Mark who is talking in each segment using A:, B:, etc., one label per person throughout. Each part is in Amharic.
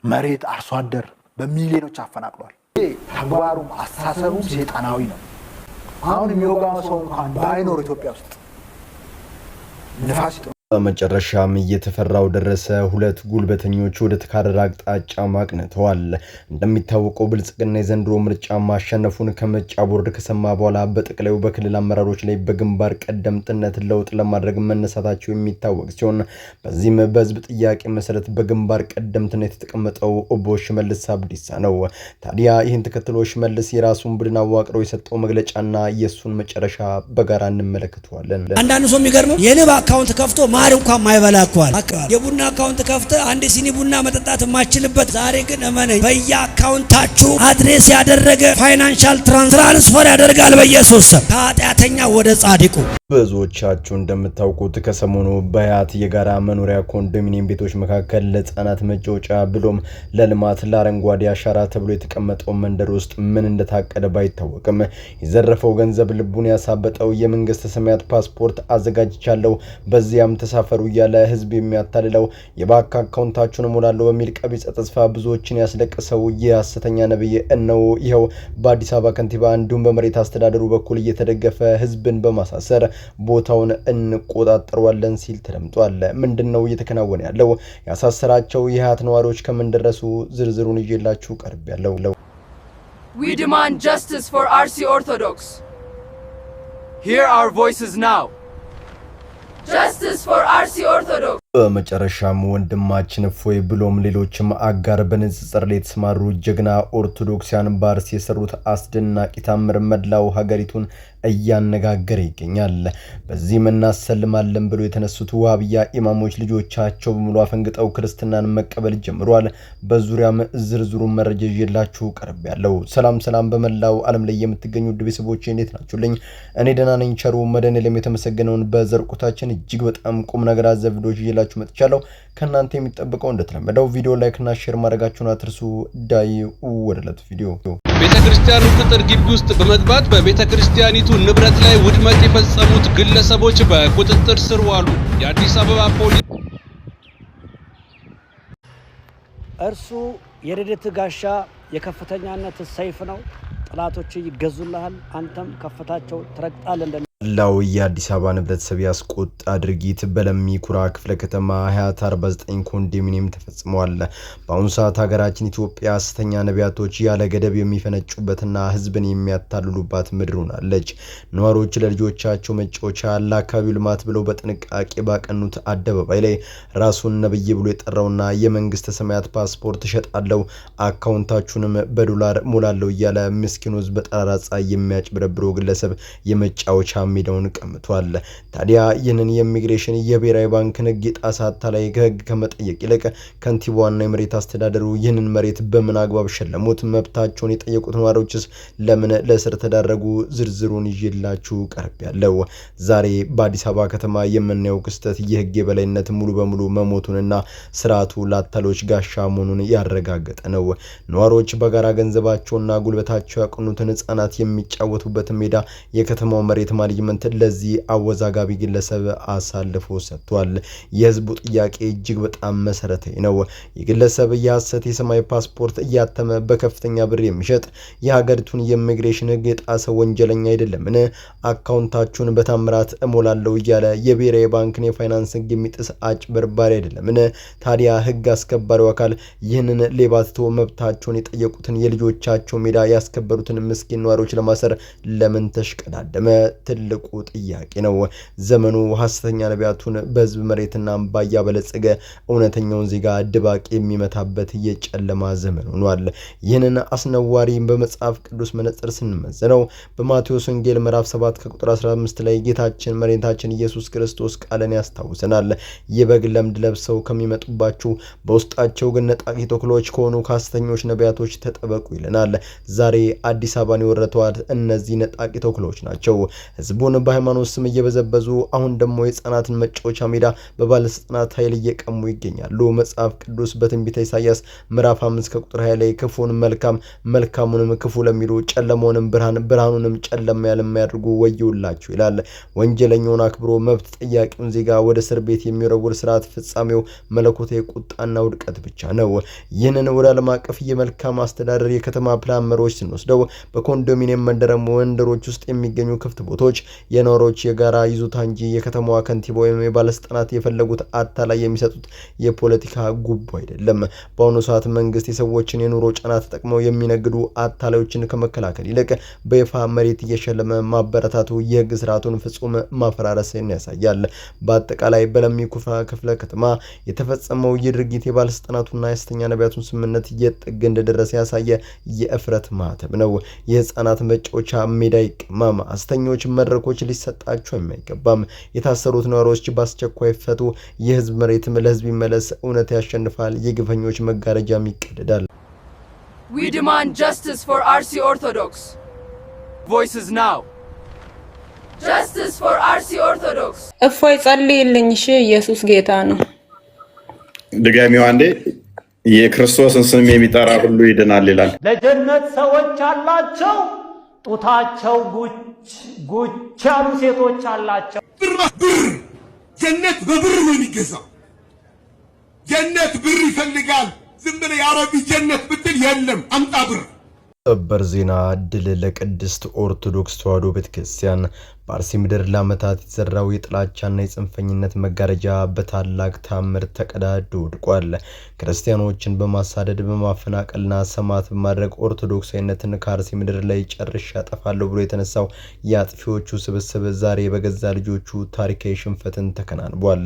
A: መሬት አርሶ አደር በሚሊዮኖች አፈናቅሏል። ተግባሩም አስተሳሰቡም ሰይጣናዊ ነው። አሁን የሚወጋው ሰው እንኳን ባይኖር ኢትዮጵያ ውስጥ ንፋስ
B: በመጨረሻም እየተፈራው ደረሰ። ሁለት ጉልበተኞች ወደ ተካረረ አቅጣጫ ማቅንተዋል። እንደሚታወቀው ብልጽግና የዘንድሮ ምርጫ ማሸነፉን ከምርጫ ቦርድ ከሰማ በኋላ በጠቅላዩ በክልል አመራሮች ላይ በግንባር ቀደምትነት ለውጥ ለማድረግ መነሳታቸው የሚታወቅ ሲሆን በዚህም በህዝብ ጥያቄ መሰረት በግንባር ቀደምትነት የተቀመጠው ኦቦ ሽመልስ አብዲሳ ነው። ታዲያ ይህን ተከትሎ ሽመልስ የራሱን ቡድን አዋቅሮ የሰጠው መግለጫና የሱን መጨረሻ በጋራ እንመለከተዋለን።
C: አንዳንድ ሰው የሚገርመው የንብ አካውንት ከፍቶ ማር እንኳን ማይበላኳል የቡና አካውንት ከፍተ አንድ ሲኒ ቡና መጠጣት የማይችልበት ዛሬ ግን እመነኝ በየአካውንታችሁ አድሬስ ያደረገ ፋይናንሻል ትራንስፈር ያደርጋል በኢየሱስ ስም ከኃጢአተኛ ወደ ጻድቁ።
B: ብዙዎቻችሁ እንደምታውቁት ከሰሞኑ በሀያት የጋራ መኖሪያ ኮንዶሚኒየም ቤቶች መካከል ለህፃናት መጫወቻ ብሎም ለልማት ለአረንጓዴ አሻራ ተብሎ የተቀመጠው መንደር ውስጥ ምን እንደታቀደ ባይታወቅም የዘረፈው ገንዘብ ልቡን ያሳበጠው የመንግስት ሰማያት ፓስፖርት አዘጋጅቻለሁ በዚያም ተሳፈሩ እያለ ህዝብ የሚያታልለው የባንክ አካውንታችሁን ሞላለሁ በሚል ቀቢጸ ተስፋ ብዙዎችን ያስለቀሰው የሐሰተኛ ነብይ ነው። ይኸው በአዲስ አበባ ከንቲባ እንዲሁም በመሬት አስተዳደሩ በኩል እየተደገፈ ህዝብን በማሳሰር ቦታውን እንቆጣጠረዋለን ሲል ተደምጧል። ምንድነው እየተከናወነ ያለው? ያሳሰራቸው የሀያት ነዋሪዎች ከምን ደረሱ? ዝርዝሩን ይዤላችሁ ቀርቤያለሁ።
D: We demand justice for RC Orthodox. Hear our voices now. Justice for RC Orthodox.
B: በመጨረሻም ወንድማችን እፎይ ብሎም ሌሎችም አጋር በንጽጽር ላይ የተሰማሩ ጀግና ኦርቶዶክሳውያን በአርሲ የሰሩት አስደናቂ ታምር መላው ሀገሪቱን እያነጋገረ ይገኛል። በዚህም እናሰልማለን ብሎ የተነሱት ዋሃብያ ኢማሞች ልጆቻቸው በሙሉ አፈንግጠው ክርስትናን መቀበል ጀምሯል። በዙሪያም ዝርዝሩ መረጃ ይዤላችሁ ቀርቤያለሁ። ሰላም በመላው ዓለም ላይ የምትገኙ ውድ ቤተሰቦቼ እንዴት ናችሁልኝ? እኔ ደህና ነኝ። ቸሩ መድኃኔዓለም የተመሰገነውን በዘርቁታችን እጅግ በጣም ቁም ነገር አዘል ቪዲዮዎች ይዤላችሁ መጥቻለሁ። ከናንተ የሚጠብቀው እንደተለመደው ቪዲዮ ላይክ እና ሼር ማድረጋችሁን አትርሱ። ዳይ ወደለት ቪዲዮ
E: ቤተክርስቲያኑ ቅጥር ግቢ ውስጥ በመግባት በቤተክርስቲያኒቱ ንብረት ላይ ውድመት የፈጸሙት ግለሰቦች በቁጥጥር ስር ዋሉ። የአዲስ አበባ ፖሊስ
F: እርሱ የረድኤት ጋሻ የከፍተኛነት ሰይፍ ነው። ጠላቶች ይገዙልሃል፣ አንተም ከፍታቸው ትረግጣለህ እንደ
B: ላው የአዲስ አበባ ህብረተሰብ ያስቆጣ ድርጊት በለሚ ኩራ ክፍለ ከተማ 2049 ኮንዶሚኒየም ተፈጽሟል። በአሁኑ ሰዓት ሀገራችን ኢትዮጵያ ሐሰተኛ ነቢያቶች ያለ ገደብ የሚፈነጩበትና ህዝብን የሚያታልሉባት ምድር ሆናለች። ነዋሪዎች ለልጆቻቸው መጫወቻ ለአካባቢው ልማት ብለው በጥንቃቄ ባቀኑት አደባባይ ላይ ራሱን ነብይ ብሎ የጠራውና የመንግስት ሰማያት ፓስፖርት እሸጣለሁ አካውንታችሁንም በዶላር ሞላለሁ እያለ ምስኪኑ ህዝብ በጠራራ ፀሐይ የሚያጭበረብረው ግለሰብ የመጫወቻ ሜዳውን ቀምቷል። ታዲያ ይህንን የኢሚግሬሽን የብሔራዊ ባንክ ህግ የጣሰ አታላይ ከህግ ከመጠየቅ ይልቅ ከንቲባዋና የመሬት አስተዳደሩ ይህንን መሬት በምን አግባብ ሸለሙት? መብታቸውን የጠየቁት ነዋሪዎችስ ለምን ለእስር ተዳረጉ? ዝርዝሩን ይዤላችሁ ቀርቤያለሁ። ዛሬ በአዲስ አበባ ከተማ የምናየው ክስተት የህግ የበላይነት ሙሉ በሙሉ መሞቱንና ስርዓቱ ለአታሎች ጋሻ መሆኑን ያረጋገጠ ነው። ነዋሪዎች በጋራ ገንዘባቸውና ጉልበታቸው ያቀኑትን ህጻናት የሚጫወቱበት ሜዳ የከተማው መሬት ማኔጅመንት ለዚህ አወዛጋቢ ግለሰብ አሳልፎ ሰጥቷል። የህዝቡ ጥያቄ እጅግ በጣም መሰረታዊ ነው። የግለሰብ የሐሰት የሰማይ ፓስፖርት እያተመ በከፍተኛ ብር የሚሸጥ የሀገሪቱን የኢሚግሬሽን ህግ የጣሰ ወንጀለኛ አይደለምን? አካውንታችሁን በታምራት እሞላለሁ እያለ የብሔራዊ ባንክን የፋይናንስ ህግ የሚጥስ አጭበርባሪ አይደለምን? ታዲያ ህግ አስከባሪው አካል ይህንን ሌባ ትቶ መብታቸውን የጠየቁትን የልጆቻቸው ሜዳ ያስከበሩትን ምስኪን ነዋሪዎች ለማሰር ለምን ተሽቀዳደመ? ትልቁ ጥያቄ ነው። ዘመኑ ሐሰተኛ ነቢያቱን በህዝብ መሬትና አምባ ያበለጸገ እውነተኛውን ዜጋ ድባቅ የሚመታበት የጨለማ ዘመን ሆኗል። ይህንን አስነዋሪ በመጽሐፍ ቅዱስ መነጽር ስንመዝነው በማቴዎስ ወንጌል ምዕራፍ 7 ከቁጥር 15 ላይ ጌታችን መድኃኒታችን ኢየሱስ ክርስቶስ ቃልን ያስታውሰናል። የበግ ለምድ ለብሰው ከሚመጡባችሁ በውስጣቸው ግን ነጣቂ ተኩላዎች ከሆኑ ከሐሰተኞች ነቢያቶች ተጠበቁ ይለናል። ዛሬ አዲስ አበባን የወረቷት እነዚህ ነጣቂ ተኩላዎች ናቸው። ህዝቡ ህዝቡን በሃይማኖት ስም እየበዘበዙ አሁን ደግሞ የህፃናትን መጫወቻ ሜዳ በባለስልጣናት ኃይል እየቀሙ ይገኛሉ። መጽሐፍ ቅዱስ በትንቢተ ኢሳይያስ ምዕራፍ 5 ከቁጥር 20 ላይ ክፉን መልካም መልካሙንም ክፉ ለሚሉ ጨለማውንም ብርሃን ብርሃኑንም ጨለማ ለሚያደርጉ ወዮላችሁ ይላል። ወንጀለኛውን አክብሮ መብት ጠያቂውን ዜጋ ወደ እስር ቤት የሚወረውር ስርዓት ፍጻሜው መለኮታዊ ቁጣና ውድቀት ብቻ ነው። ይህንን ወደ ዓለም አቀፍ የመልካም አስተዳደር የከተማ ፕላን መሮች ስንወስደው በኮንዶሚኒየም መንደሮች ውስጥ የሚገኙ ክፍት ቦታዎች የነዋሪዎች የጋራ ይዞታ እንጂ የከተማዋ ከንቲባ ወይም የባለስልጣናት የፈለጉት አታላይ የሚሰጡት የፖለቲካ ጉቦ አይደለም። በአሁኑ ሰዓት መንግስት የሰዎችን የኑሮ ጫና ተጠቅመው የሚነግዱ አታላዮችን ከመከላከል ይልቅ በይፋ መሬት እየሸለመ ማበረታቱ የህግ ስርዓቱን ፍጹም ማፈራረስን ያሳያል። በአጠቃላይ በለሚ ኩራ ክፍለ ከተማ የተፈጸመው የድርጊት የባለስልጣናቱና የሐሰተኛ ነቢያቱን ስምምነት የጥግ እንደደረሰ ያሳየ የእፍረት ማህተም ነው። የህፃናት መጫወቻ ሜዳ ይቀማም፣ ሐሰተኞች መድረኮች ሊሰጣቸው የማይገባም፣ የታሰሩት ነዋሪዎች በአስቸኳይ ፈቱ፣ የህዝብ መሬትም ለህዝብ ይመለስ፣ እውነት ያሸንፋል፣ የግፈኞች መጋረጃም ይቀደዳል።
D: We demand justice for RC Orthodox. Voices now. Justice for RC Orthodox.
G: እፎይ ጸልይልኝ። እሺ ኢየሱስ ጌታ ነው።
H: ድጋሚው አንዴ የክርስቶስን ስም የሚጠራ ሁሉ ይድናል ይላል።
I: ለጀነት ሰዎች አላቸው ጡታቸው ጉች ያሉ ሴቶች አላቸው።
J: ብር ጀነት በብር ነው የሚገዛው። ጀነት ብር ይፈልጋል። ዝም ብለህ የአረቢ ጀነት ብትል የለም አምጣ ብር።
B: ሰበር ዜና። ድል ለቅድስት ኦርቶዶክስ ተዋሕዶ ቤተክርስቲያን። በአርሲ ምድር ለዓመታት የተዘራው የጥላቻና የጽንፈኝነት መጋረጃ በታላቅ ታምር ተቀዳዶ ወድቋል። ክርስቲያኖችን በማሳደድ በማፈናቀልና ሰማዕት በማድረግ ኦርቶዶክሳዊነትን ከአርሲ ምድር ላይ ጨርሼ አጠፋለሁ ብሎ የተነሳው የአጥፊዎቹ ስብስብ ዛሬ በገዛ ልጆቹ ታሪካዊ ሽንፈትን ተከናንቧል።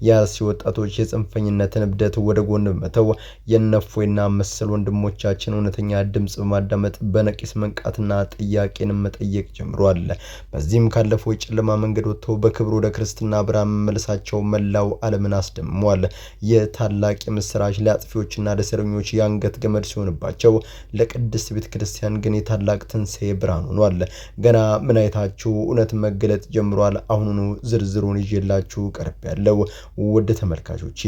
B: የአርሲ ወጣቶች የጽንፈኝነትን እብደት ወደ ጎን በመተው የነፎይና መሰል ወንድሞቻችን እውነተኛ ድምጽ በማዳመጥ በነቂስ መንቃትና ጥያቄን መጠየቅ ጀምሯል። በዚህም ካለፈው የጨለማ መንገድ ወጥተው በክብር ወደ ክርስትና ብርሃን መመለሳቸው መላው ዓለምን አስደምሟል። የታላቅ የምስራች ለአጥፊዎችና ለእስረኞች የአንገት ገመድ ሲሆንባቸው ለቅድስት ቤተክርስቲያን ግን የታላቅ ትንሣኤ ብርሃን ሆኗል። ገና ምን አይታችሁ እውነት መገለጥ ጀምሯል። አሁኑኑ ዝርዝሩን ይዤላችሁ ቀርቤያለሁ። ውድ ተመልካቾቼ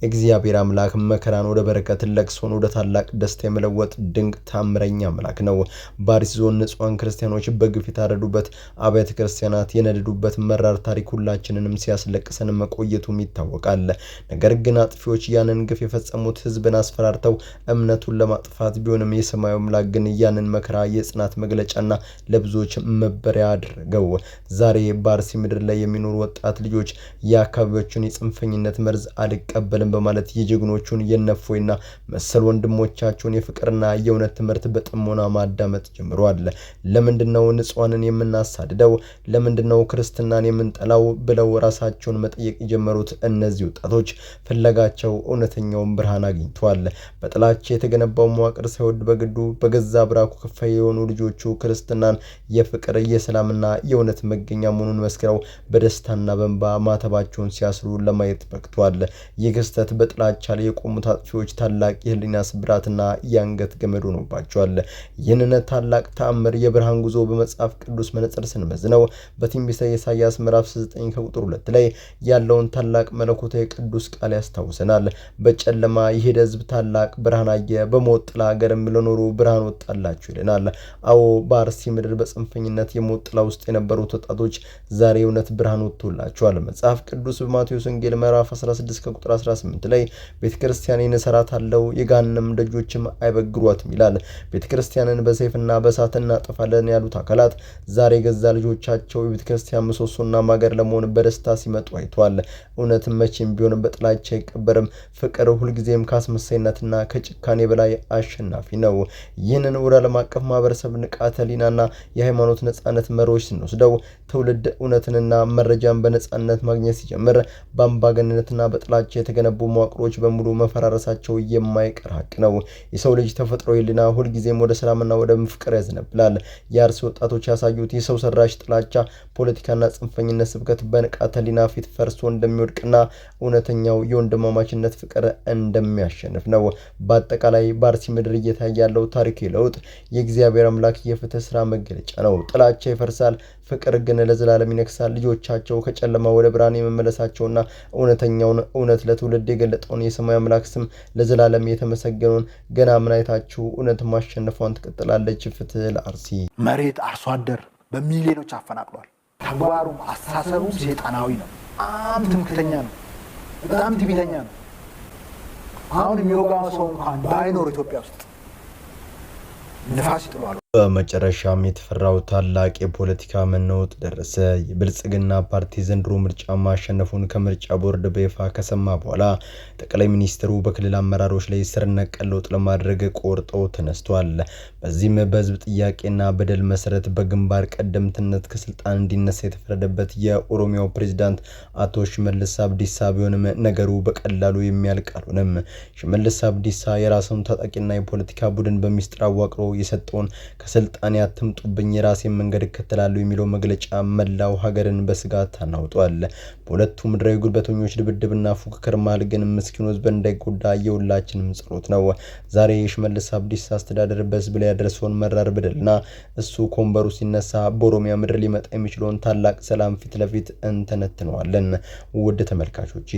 B: እግዚአብሔር አምላክ መከራን ወደ በረከት፣ ለቅሶን ወደ ታላቅ ደስታ የመለወጥ ድንቅ ታምረኛ አምላክ ነው። በአርሲ ዞን ንጹሃን ክርስቲያኖች በግፍ የታረዱበት አብያተ ክርስቲያናት የነደዱበት መራር ታሪክ ሁላችንንም ሲያስለቅሰን መቆየቱም ይታወቃል። ነገር ግን አጥፊዎች ያንን ግፍ የፈጸሙት ህዝብን አስፈራርተው እምነቱን ለማጥፋት ቢሆንም የሰማዩ አምላክ ግን ያንን መከራ የጽናት መግለጫና ለብዙዎች መበሪያ አድርገው ዛሬ በአርሲ ምድር ላይ የሚኖሩ ወጣት ልጆች የአካባቢዎቹን የጽንፈኝነት መርዝ አልቀበልም በማለት የጀግኖቹን የነፎይና መሰል ወንድሞቻቸውን የፍቅርና የእውነት ትምህርት በጥሞና ማዳመጥ ጀምረዋል። ለምንድነው ንጹሃንን የምናሳድደው? ለምንድነው ክርስትናን የምንጠላው ብለው ራሳቸውን መጠየቅ የጀመሩት እነዚህ ወጣቶች ፍለጋቸው እውነተኛውን ብርሃን አግኝተዋል። በጥላቻ የተገነባው መዋቅር ሳይወድ በግዱ በገዛ ብራኩ ከፋይ የሆኑ ልጆቹ ክርስትናን የፍቅር የሰላምና የእውነት መገኛ መሆኑን መስክረው በደስታና በእንባ ማተባቸውን ሲያስሩ ለማየት በቅቷል። ይህ ክስተት በጥላቻ ላይ የቆሙት አጥፊዎች ታላቅ የህሊና ስብራትና የአንገት ገመድ ሆኖባቸዋል። ይህንን ታላቅ ተአምር የብርሃን ጉዞ በመጽሐፍ ቅዱስ መነጽር ስንመዝነው በትንቢተ ኢሳይያስ ምዕራፍ 9 ከቁጥር 2 ላይ ያለውን ታላቅ መለኮታዊ ቅዱስ ቃል ያስታውሰናል። በጨለማ የሄደ ህዝብ ታላቅ ብርሃን አየ፣ በሞት ጥላ ሀገር ለኖሩ ብርሃን ወጣላችሁ ይለናል። አዎ በአርሲ ምድር በጽንፈኝነት የሞት ጥላ ውስጥ የነበሩት ወጣቶች ዛሬ እውነት ብርሃን ወጥቶላቸዋል። መጽሐፍ ቅዱስ በማቴዎስ ወንጌል ምዕራፍ 16 ከቁጥር 18 ላይ ቤተክርስቲያንን እሰራታለሁ የገሃነም ደጆችም አይበግሯትም ይላል። ቤተክርስቲያንን በሰይፍና በእሳት እናጠፋለን ያሉት አካላት ዛሬ ገዛ ልጆቻቸው የቤተክርስቲያን ምሰሶና ማገር ለመሆን በደስታ ሲመጡ አይቷል። እውነት መቼም ቢሆን በጥላቻ አይቀበርም። ፍቅር ሁልጊዜም ካስመሳይነትና ከጭካኔ በላይ አሸናፊ ነው። ይህንን ወደ ዓለም አቀፍ ማህበረሰብ ንቃተ ህሊናና የሃይማኖት ነጻነት መሪዎች ስንወስደው ትውልድ እውነትንና መረጃን በነጻነት ማግኘት ሲጀምር በአምባገነንነትና በጥላቻ የተገነቡ መዋቅሮች በሙሉ መፈራረሳቸው የማይቀር ሀቅ ነው። የሰው ልጅ ተፈጥሮ ህሊና ሁልጊዜም ወደ ሰላምና ወደ ፍቅር ያዘነብላል። የአርሲ ወጣቶች ያሳዩት የሰው ሰራሽ ጥላቻ ፖለቲካና ጽንፈኝነት ስብከት በንቃተ ህሊና ፊት ፈርሶ እንደሚወድቅና እውነተኛው የወንድማማችነት ፍቅር እንደሚያሸንፍ ነው። በአጠቃላይ በአርሲ ምድር እየታየ ያለው ታሪካዊ ለውጥ የእግዚአብሔር አምላክ የፍትህ ስራ መገለጫ ነው። ጥላቻ ይፈርሳል፣ ፍቅር ግን ለዘላለም ይነግሳል። ልጆቻቸው ከጨለማ ወደ ብርሃን የመመለሳቸውና እውነተኛውን እውነት ለትውልድ የገለጠውን የሰማይ አምላክ ስም ለዘላለም የተመሰገነውን ገና ምን አይታችሁ እውነት ማሸነፏን ትቀጥላለች። ፍትህ ለአርሲ።
A: መሬት አርሶ አደር በሚሊዮኖች አፈናቅሏል። ተግባሩም አስተሳሰቡም ሰይጣናዊ ነው። በጣም ትምክተኛ ነው። በጣም ትዕቢተኛ ነው። አሁን የሚወጋው ሰው እንኳን ባይኖር ኢትዮጵያ ውስጥ ንፋስ ይጥሏል።
B: በመጨረሻም የተፈራው ታላቅ የፖለቲካ መናወጥ ደረሰ። የብልጽግና ፓርቲ ዘንድሮ ምርጫ ማሸነፉን ከምርጫ ቦርድ በይፋ ከሰማ በኋላ ጠቅላይ ሚኒስትሩ በክልል አመራሮች ላይ ስር ነቀል ለውጥ ለማድረግ ቆርጠው ተነስቷል። በዚህም በህዝብ ጥያቄና በደል መሰረት በግንባር ቀደምትነት ከስልጣን እንዲነሳ የተፈረደበት የኦሮሚያው ፕሬዝዳንት አቶ ሽመልስ አብዲሳ ቢሆንም ነገሩ በቀላሉ የሚያልቅ አልሆነም። ሽመልስ አብዲሳ የራሱን ታጣቂና የፖለቲካ ቡድን በሚስጥር አዋቅሮ የሰጠውን ከስልጣን ያትምጡብኝ የራሴን መንገድ እከተላለሁ የሚለው መግለጫ መላው ሀገርን በስጋት አናውጧል። በሁለቱ ምድራዊ ጉልበተኞች ድብድብና ፉክክር መሃል ግን ምስኪኑ ህዝብ እንዳይጎዳ የሁላችንም ጸሎት ነው። ዛሬ የሽመልስ አብዲሳ አስተዳደር በህዝብ ላይ ያደረሰውን መራር በደልና እሱ ኮንበሩ ሲነሳ በኦሮሚያ ምድር ሊመጣ የሚችለውን ታላቅ ሰላም ፊት ለፊት እንተነትነዋለን። ውድ ተመልካቾቼ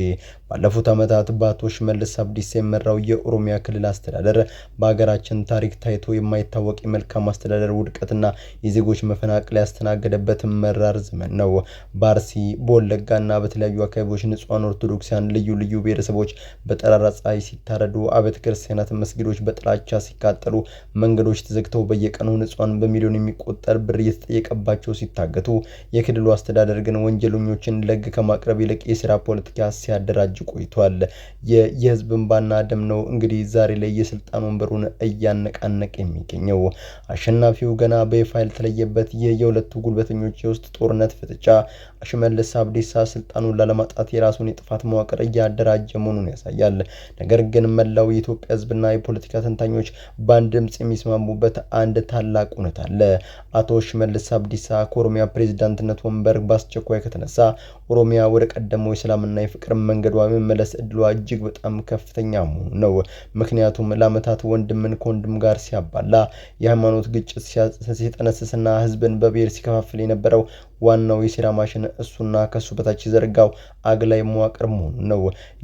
B: ባለፉት ዓመታት በአቶ ሽመልስ አብዲሳ የመራው የኦሮሚያ ክልል አስተዳደር በሀገራችን ታሪክ ታይቶ የማይታወቅ የመልካም አስተዳደር ውድቀትና የዜጎች መፈናቀል ያስተናገደበት መራር ዘመን ነው። በአርሲ በወለጋና በተለያዩ አካባቢዎች ንጹሃን ኦርቶዶክሳውያን ልዩ ልዩ ብሔረሰቦች በጠራራ ፀሐይ ሲታረዱ፣ አብያተ ክርስቲያናት መስጊዶች በጥላቻ ሲቃጠሉ፣ መንገዶች ተዘግተው በየቀኑ ንጹሃን በሚሊዮን የሚቆጠር ብር እየተጠየቀባቸው ሲታገቱ፣ የክልሉ አስተዳደር ግን ወንጀለኞችን ለህግ ከማቅረብ ይልቅ የሥራ ፖለቲካ ሲያደራጅ ቆይቷል። የህዝብ እንባና ደም ነው እንግዲህ ዛሬ ላይ የስልጣን ወንበሩን እያነቃነቀ የሚገኘው። አሸናፊው ገና በይፋ ያልተለየበት የሁለቱ ጉልበተኞች የውስጥ ጦርነት ፍጥጫ ሽመልስ አብዲሳ ስልጣኑን ላለማጣት የራሱን የጥፋት መዋቅር እያደራጀ መሆኑን ያሳያል። ነገር ግን መላው የኢትዮጵያ ህዝብና የፖለቲካ ተንታኞች በአንድ ድምጽ የሚስማሙበት አንድ ታላቅ እውነት አለ። አቶ ሽመልስ አብዲሳ ከኦሮሚያ ፕሬዝዳንትነት ወንበር በአስቸኳይ ከተነሳ ኦሮሚያ ወደ ቀደመው የሰላምና የፍቅር መንገዷ የመመለስ እድሏ እጅግ በጣም ከፍተኛ መሆኑ ነው። ምክንያቱም ለዓመታት ወንድምን ከወንድም ጋር ሲያባላ የሃይማኖት ግጭት ሲጠነስስና ህዝብን በብሔር ሲከፋፍል የነበረው ዋናው የሴራ ማሽን እሱና ከሱ በታች የዘረጋው አግላይ መዋቅር መሆኑ ነው።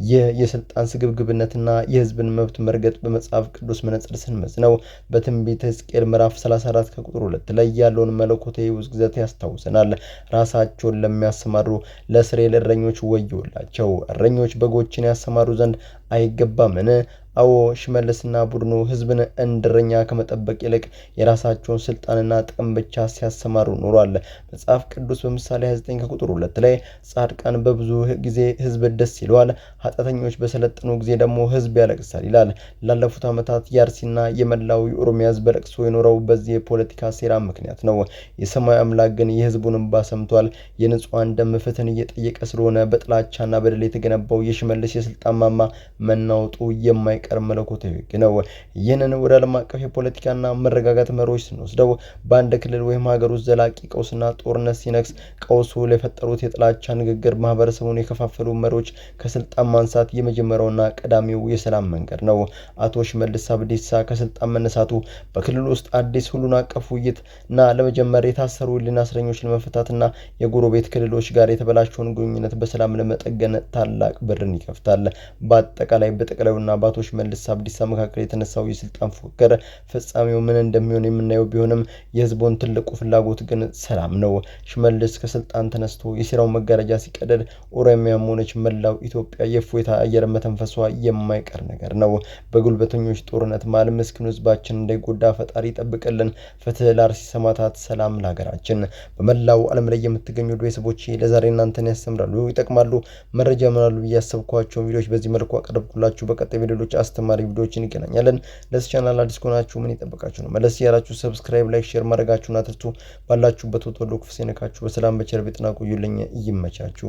B: ይህ የስልጣን ስግብግብነትና የህዝብን መብት መርገጥ በመጽሐፍ ቅዱስ መነጽር ስንመዝነው በትንቢተ ሕዝቅኤል ምዕራፍ 34 ከቁጥር 2 ላይ ያለውን መለኮታዊ ውግዘት ያስታውሰናል። ራሳቸውን ለሚያሰማሩ ለእስራኤል እረኞች ወዮላቸው፣ እረኞች በጎችን ያሰማሩ ዘንድ አይገባምን? አዎ ሽመልስና ቡድኑ ህዝብን እንደረኛ ከመጠበቅ ይልቅ የራሳቸውን ስልጣንና ጥቅም ብቻ ሲያሰማሩ ኖሯል። መጽሐፍ ቅዱስ በምሳሌ 29 ከቁጥር 2 ላይ ጻድቃን በብዙ ጊዜ ህዝብ ደስ ይለዋል፣ ኃጢአተኞች በሰለጠኑ ጊዜ ደግሞ ህዝብ ያለቅሳል ይላል። ላለፉት ዓመታት የአርሲና የመላው የኦሮሚያ ህዝብ ለቅሶ የኖረው በዚህ የፖለቲካ ሴራ ምክንያት ነው። የሰማይ አምላክ ግን የህዝቡን እንባ ሰምቷል። የንጹሃን ደም ፍትህን እየጠየቀ ስለሆነ በጥላቻና በደል የተገነባው የሽመልስ የስልጣን ማማ መናወጡ የማይቀር መለኮታዊ ህግ ነው። ይህንን ወደ ዓለም አቀፍ የፖለቲካና መረጋጋት መሮች ስንወስደው በአንድ ክልል ወይም ሀገር ውስጥ ዘላቂ ቀውስና ጦርነት ሲነክስ ቀውሱ ለፈጠሩት የጥላቻ ንግግር ማህበረሰቡን የከፋፈሉ መሪዎች ከስልጣን ማንሳት የመጀመሪያውና ቀዳሚው የሰላም መንገድ ነው። አቶ ሽመልስ አብዲሳ ከስልጣን መነሳቱ በክልሉ ውስጥ አዲስ ሁሉን አቀፍ ውይይትና ለመጀመር የታሰሩ ህሊና እስረኞች ለመፈታትና የጎረቤት ክልሎች ጋር የተበላሸውን ግንኙነት በሰላም ለመጠገን ታላቅ በርን ይከፍታል። በአጠቃላይ በጠቅላዩና በአቶ ሽመልስ አብዲሳ መካከል የተነሳው የስልጣን ፉክክር ፍጻሜው ምን እንደሚሆን የምናየው ቢሆንም የህዝቡን ትልቁ ፍላጎት ግን ሰላም ነው። ሽመልስ ከስልጣን ተነስቶ የሴራው መጋረጃ ሲቀደድ ኦሮሚያም ሆነች መላው ኢትዮጵያ የእፎይታ አየር መተንፈሷ የማይቀር ነገር ነው። በጉልበተኞች ጦርነት መሃል ምስኪኑ ህዝባችን እንዳይጎዳ ፈጣሪ ይጠብቅልን። ፍትህ ለአርሲ ሰማዕታት፣ ሰላም ለሀገራችን። በመላው ዓለም ላይ የምትገኙ ቤተሰቦች ለዛሬ እናንተን ያስተምራሉ፣ ይጠቅማሉ፣ መረጃ ምናሉ ብያሰብኳቸው ቪዲዮዎች በዚህ መልኩ አቀርብኩላችሁ። በቀጣይ ቪዲዮዎች አስተማሪ ቪዲዮዎችን እንገናኛለን። ለዚህ ቻናል አዲስ ከሆናችሁ ምን ይጠብቃችሁ ነው? መለስ ያላችሁ ሰብስክራይብ፣ ላይክ፣ ሼር ማድረጋችሁን አትርሱ። ባላችሁበት ወጥቶ ክፉ ሳይነካችሁ በሰላም በቸር በጤና ቆዩልኝ። ይመቻችሁ።